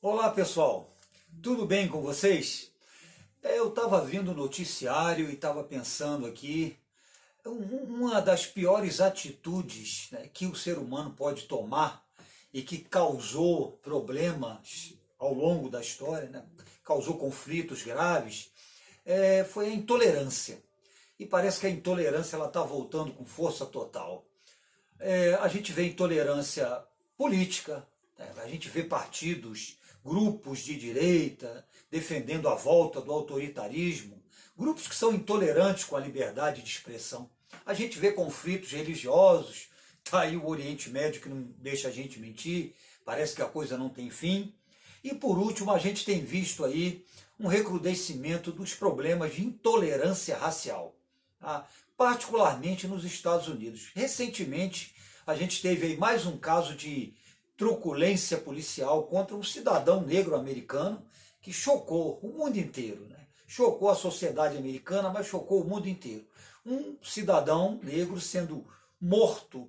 Olá pessoal, tudo bem com vocês? Eu estava vendo o noticiário e estava pensando aqui, uma das piores atitudes, né, que o ser humano pode tomar e que causou problemas ao longo da história, né, causou conflitos graves, foi a intolerância. E parece que a intolerância está voltando com força total. A gente vê intolerância política, né? A gente vê partidos, grupos de direita defendendo a volta do autoritarismo, grupos que são intolerantes com a liberdade de expressão. A gente vê conflitos religiosos, está aí o Oriente Médio que não deixa a gente mentir, parece que a coisa não tem fim. E por último, a gente tem visto aí um recrudescimento dos problemas de intolerância racial, tá? Particularmente nos Estados Unidos. Recentemente, a gente teve aí mais um caso de truculência policial contra um cidadão negro americano que chocou o mundo inteiro, né? Chocou a sociedade americana, mas chocou o mundo inteiro. Um cidadão negro sendo morto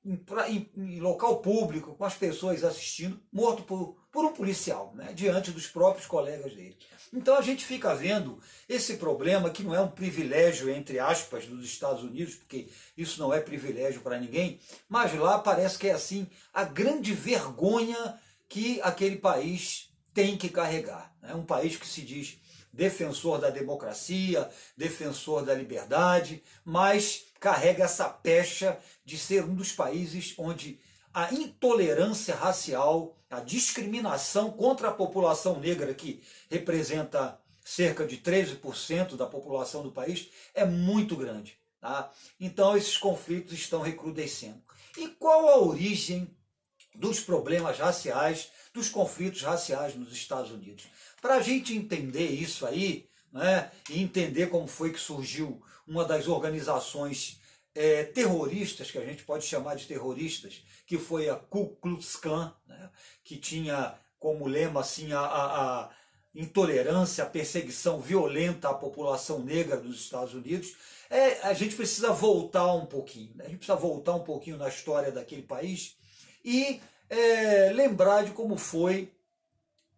em local público, com as pessoas assistindo, morto por um policial, né, diante dos próprios colegas dele. Então a gente fica vendo esse problema, que não é um privilégio, entre aspas, dos Estados Unidos, porque isso não é privilégio para ninguém, mas lá parece que é assim a grande vergonha que aquele país tem que carregar. É um país que se diz defensor da democracia, defensor da liberdade, mas carrega essa pecha de ser um dos países onde a intolerância racial, a discriminação contra a população negra, que representa cerca de 13% da população do país, é muito grande. Tá? Então esses conflitos estão recrudescendo. E qual a origem dos problemas raciais, dos conflitos raciais nos Estados Unidos? Para a gente entender isso aí, né, e entender como foi que surgiu uma das organizações terroristas, que a gente pode chamar de terroristas, que foi a Ku Klux Klan, né, que tinha como lema assim, a intolerância, a perseguição violenta à população negra dos Estados Unidos. A gente precisa voltar um pouquinho, né? A gente precisa voltar um pouquinho na história daquele país e lembrar de como foi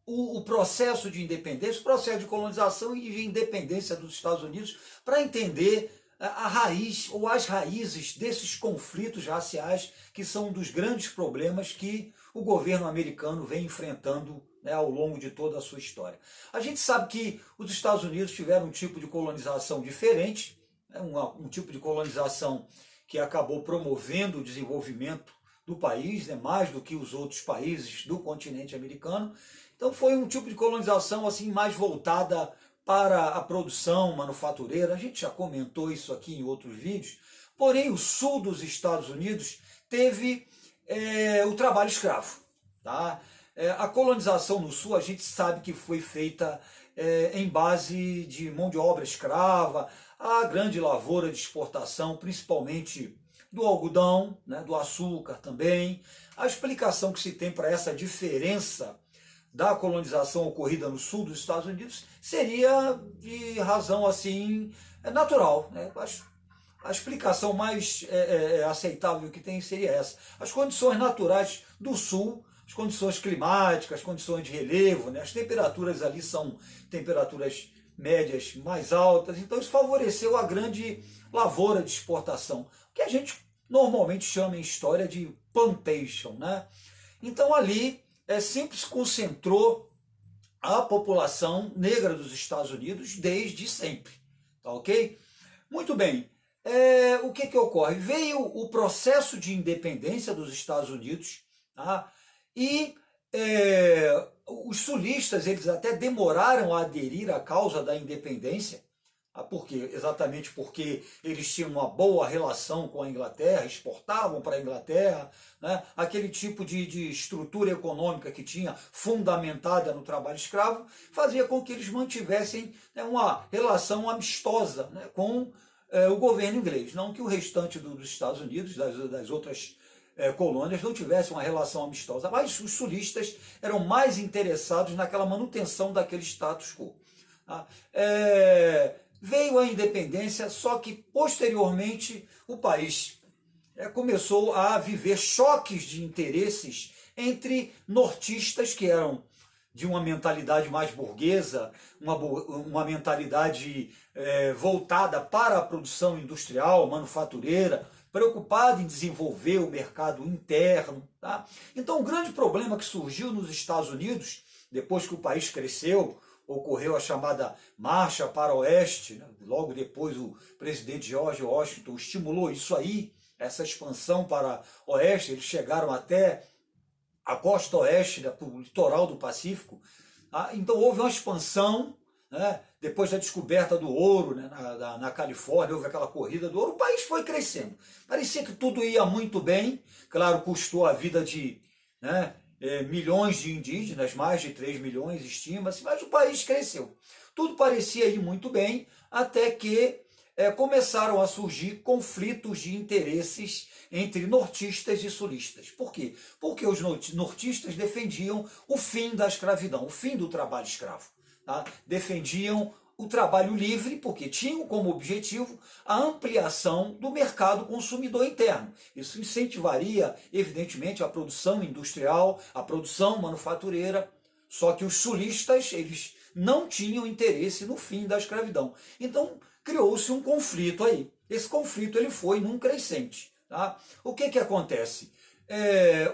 o processo de independência, o processo de colonização e de independência dos Estados Unidos, para entender a raiz ou as raízes desses conflitos raciais, que são um dos grandes problemas que o governo americano vem enfrentando, né, ao longo de toda a sua história. A gente sabe que os Estados Unidos tiveram um tipo de colonização diferente, né, um tipo de colonização que acabou promovendo o desenvolvimento do país, né, mais do que os outros países do continente americano. Então foi um tipo de colonização assim mais voltada para a produção manufatureira. A gente já comentou isso aqui em outros vídeos. Porém, o sul dos Estados Unidos teve o trabalho escravo. Tá? A colonização no sul, a gente sabe que foi feita em base de mão de obra escrava, a grande lavoura de exportação, principalmente do algodão, né, do açúcar também. A explicação que se tem para essa diferença da colonização ocorrida no sul dos Estados Unidos seria de razão assim natural, né? A explicação mais aceitável que tem seria essa. As condições naturais do sul, as condições climáticas, as condições de relevo, né? As temperaturas ali são temperaturas médias mais altas, então isso favoreceu a grande lavoura de exportação, que a gente normalmente chama em história de plantation, né? Então ali sempre se concentrou a população negra dos Estados Unidos desde sempre, tá ok? Muito bem, o que ocorre? Veio o processo de independência dos Estados Unidos, tá? E os sulistas, eles até demoraram a aderir à causa da independência. Por quê? Exatamente porque eles tinham uma boa relação com a Inglaterra, exportavam para a Inglaterra, né? Aquele tipo de estrutura econômica que tinha, fundamentada no trabalho escravo, fazia com que eles mantivessem, né, uma relação amistosa, né, com o governo inglês. Não que o restante dos Estados Unidos, das outras colônias, não tivessem uma relação amistosa, mas os sulistas eram mais interessados naquela manutenção daquele status quo. Tá? Veio a independência, só que posteriormente o país começou a viver choques de interesses entre nortistas, que eram de uma mentalidade mais burguesa, uma mentalidade voltada para a produção industrial, manufatureira, preocupado em desenvolver o mercado interno. Tá? Então, o grande problema que surgiu nos Estados Unidos, depois que o país cresceu, ocorreu a chamada Marcha para o Oeste, né? Logo depois o presidente George Washington estimulou isso aí, essa expansão para o Oeste, eles chegaram até a costa oeste, né, o litoral do Pacífico. Tá? Então houve uma expansão, né, depois da descoberta do ouro, né, na Califórnia, houve aquela corrida do ouro, o país foi crescendo. Parecia que tudo ia muito bem, claro, custou a vida de, né, milhões de indígenas, mais de 3 milhões, estima-se, mas o país cresceu. Tudo parecia ir muito bem, até que começaram a surgir conflitos de interesses entre nortistas e sulistas. Por quê? Porque os nortistas defendiam o fim da escravidão, o fim do trabalho escravo. Tá? Defendiam o trabalho livre, porque tinham como objetivo a ampliação do mercado consumidor interno. Isso incentivaria, evidentemente, a produção industrial, a produção manufatureira, só que os sulistas, eles não tinham interesse no fim da escravidão. Então, criou-se um conflito aí. Esse conflito ele foi num crescente. Tá? O que acontece?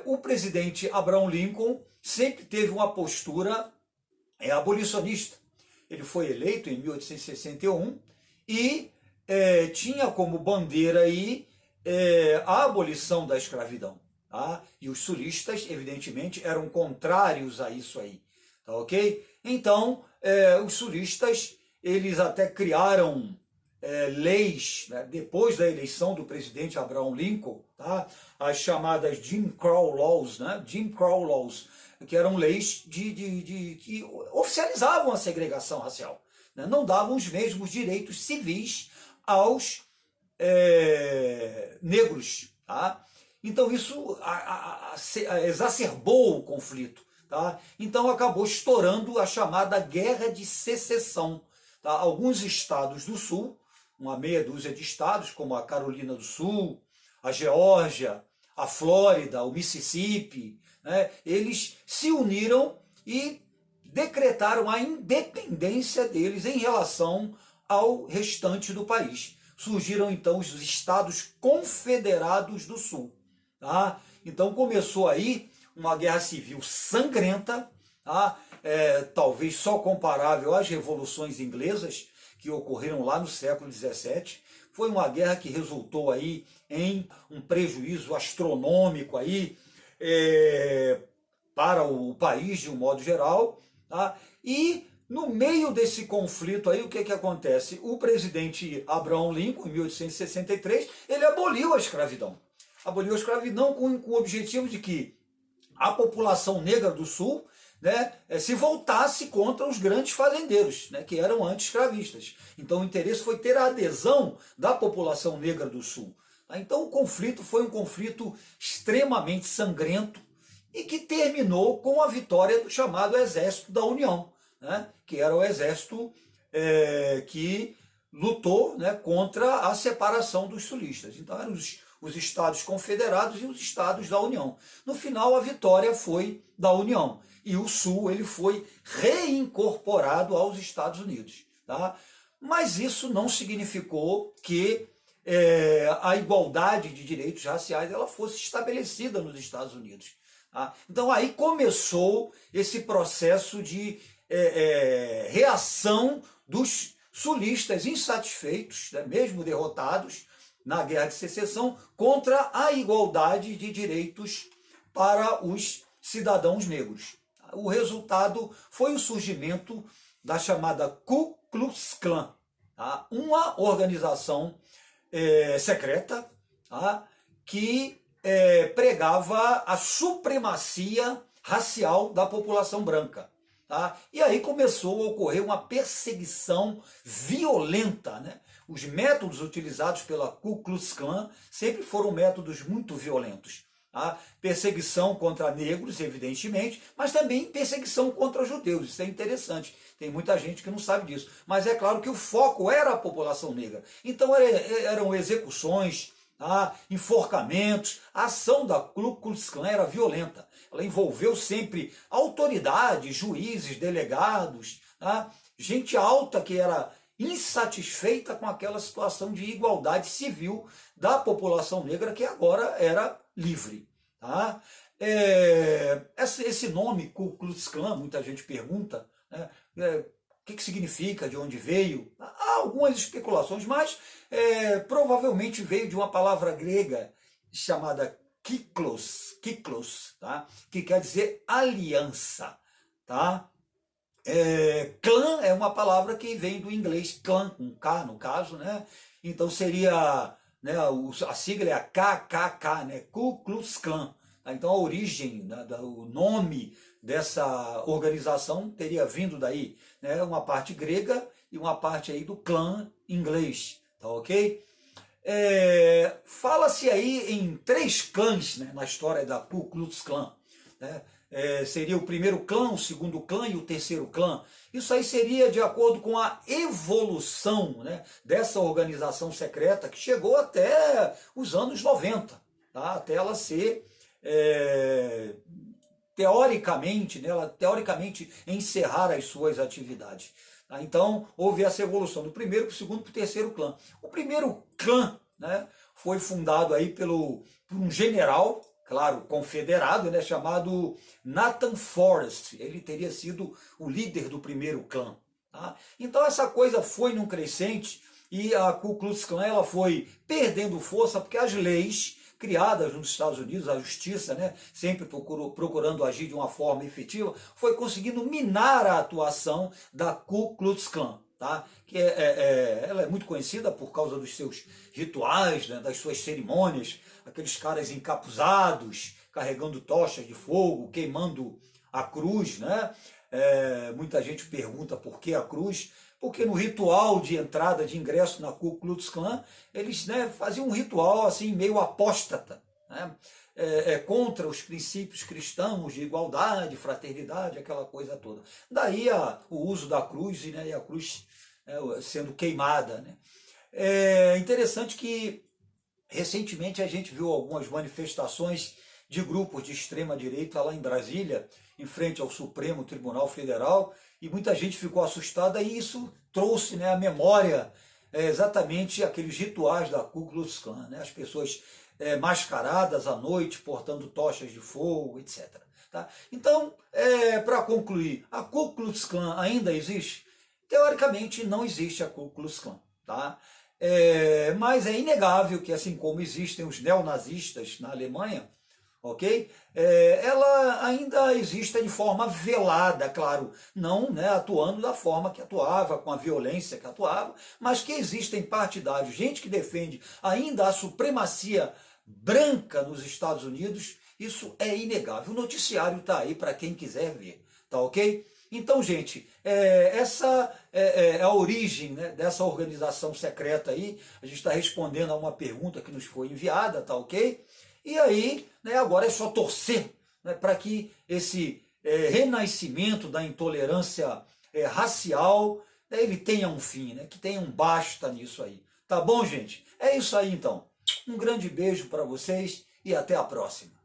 O presidente Abraham Lincoln sempre teve uma postura abolicionista. Ele foi eleito em 1861 e tinha como bandeira aí a abolição da escravidão. Tá? E os sulistas, evidentemente, eram contrários a isso aí. Tá, ok? Então, os sulistas, eles até criaram leis, né, depois da eleição do presidente Abraham Lincoln, tá? As chamadas Jim Crow Laws, né? Jim Crow Laws, que eram leis que oficializavam a segregação racial, né? Não davam os mesmos direitos civis aos negros. Tá? Então isso exacerbou o conflito. Tá? Então acabou estourando a chamada Guerra de Secessão. Tá? Alguns estados do Sul, uma meia dúzia de estados, como a Carolina do Sul, a Geórgia, a Flórida, o Mississippi, né, eles se uniram e decretaram a independência deles em relação ao restante do país. Surgiram então os Estados Confederados do Sul. Tá? Então começou aí uma guerra civil sangrenta, tá? Talvez só comparável às revoluções inglesas, que ocorreram lá no século XVII. Foi uma guerra que resultou aí em um prejuízo astronômico aí, para o país de um modo geral. Tá? E no meio desse conflito aí, o que acontece? O presidente Abraham Lincoln, em 1863, ele aboliu a escravidão. Aboliu a escravidão com o objetivo de que a população negra do Sul, né, se voltasse contra os grandes fazendeiros, né, que eram anti-escravistas. Então o interesse foi ter a adesão da população negra do Sul. Então o conflito foi um conflito extremamente sangrento e que terminou com a vitória do chamado Exército da União, né, que era o exército que lutou, né, contra a separação dos sulistas. Então eram os Estados Confederados e os Estados da União. No final, a vitória foi da União. E o Sul ele foi reincorporado aos Estados Unidos. Tá? Mas isso não significou que a igualdade de direitos raciais ela fosse estabelecida nos Estados Unidos. Tá? Então aí começou esse processo de reação dos sulistas insatisfeitos, né, mesmo derrotados na Guerra de Secessão, contra a igualdade de direitos para os cidadãos negros. O resultado foi o surgimento da chamada Ku Klux Klan, tá? Uma organização secreta, tá? Que pregava a supremacia racial da população branca. Tá? E aí começou a ocorrer uma perseguição violenta, né? Os métodos utilizados pela Ku Klux Klan sempre foram métodos muito violentos. Tá? Perseguição contra negros, evidentemente, mas também perseguição contra judeus. Isso é interessante. Tem muita gente que não sabe disso. Mas é claro que o foco era a população negra. Então eram execuções, tá? Enforcamentos. A ação da Ku Klux Klan era violenta. Ela envolveu sempre autoridades, juízes, delegados, tá? Gente alta que era insatisfeita com aquela situação de igualdade civil da população negra que agora era livre. Tá? Esse nome, Ku Klux Klan, muita gente pergunta, né? O que significa, de onde veio? Há algumas especulações, mas provavelmente veio de uma palavra grega chamada kyklos, tá? Que quer dizer aliança. Tá? Clã é uma palavra que vem do inglês clã, com K no caso, né? Então seria, né, a sigla é KKK, né? Ku Klux Klan. Então a origem, né, o nome dessa organização teria vindo daí, né? Uma parte grega e uma parte aí do clã inglês, tá ok? Fala-se aí em 3 clãs, né, na história da Ku Klux Klan, né? Seria o primeiro clã, o segundo clã e o terceiro clã. Isso aí seria de acordo com a evolução, né, dessa organização secreta que chegou até os anos 90, tá? Até ela ser, teoricamente, né, ela teoricamente encerrar as suas atividades. Tá? Então houve essa evolução do primeiro para o segundo para o terceiro clã. O primeiro clã, né, foi fundado aí por um general, claro, confederado, né, chamado Nathan Forrest. Ele teria sido o líder do primeiro clã. Tá? Então essa coisa foi num crescente e a Ku Klux Klan ela foi perdendo força porque as leis criadas nos Estados Unidos, a justiça, né, sempre procurando agir de uma forma efetiva, foi conseguindo minar a atuação da Ku Klux Klan. Tá? Que ela é muito conhecida por causa dos seus rituais, né, das suas cerimônias, aqueles caras encapuzados, carregando tochas de fogo, queimando a cruz, né? Muita gente pergunta por que a cruz, porque no ritual de entrada, de ingresso na Ku Klux Klan, eles, né, faziam um ritual assim meio apóstata, né? Contra os princípios cristãos de igualdade, fraternidade, aquela coisa toda. Daí o uso da cruz, né, e a cruz sendo queimada. Né? É interessante que recentemente a gente viu algumas manifestações de grupos de extrema-direita lá em Brasília, em frente ao Supremo Tribunal Federal, e muita gente ficou assustada e isso trouxe, né, à memória exatamente aqueles rituais da Ku Klux Klan, né? As pessoas mascaradas à noite, portando tochas de fogo, etc. Tá? Então, para concluir, a Ku Klux Klan ainda existe? Teoricamente não existe a Ku Klux Klan. Tá? Mas é inegável que, assim como existem os neonazistas na Alemanha, ok? Ela ainda existe de forma velada, claro, não, né, atuando da forma que atuava, com a violência que atuava, mas que existem partidários, gente que defende ainda a supremacia branca nos Estados Unidos, isso é inegável. O noticiário está aí para quem quiser ver, tá ok? Então, gente, essa é a origem, né, dessa organização secreta aí. A gente está respondendo a uma pergunta que nos foi enviada, tá ok? E aí, né, agora é só torcer, né, para que esse renascimento da intolerância racial, né, ele tenha um fim, né, que tenha um basta nisso aí. Tá bom, gente? É isso aí, então. Um grande beijo para vocês e até a próxima.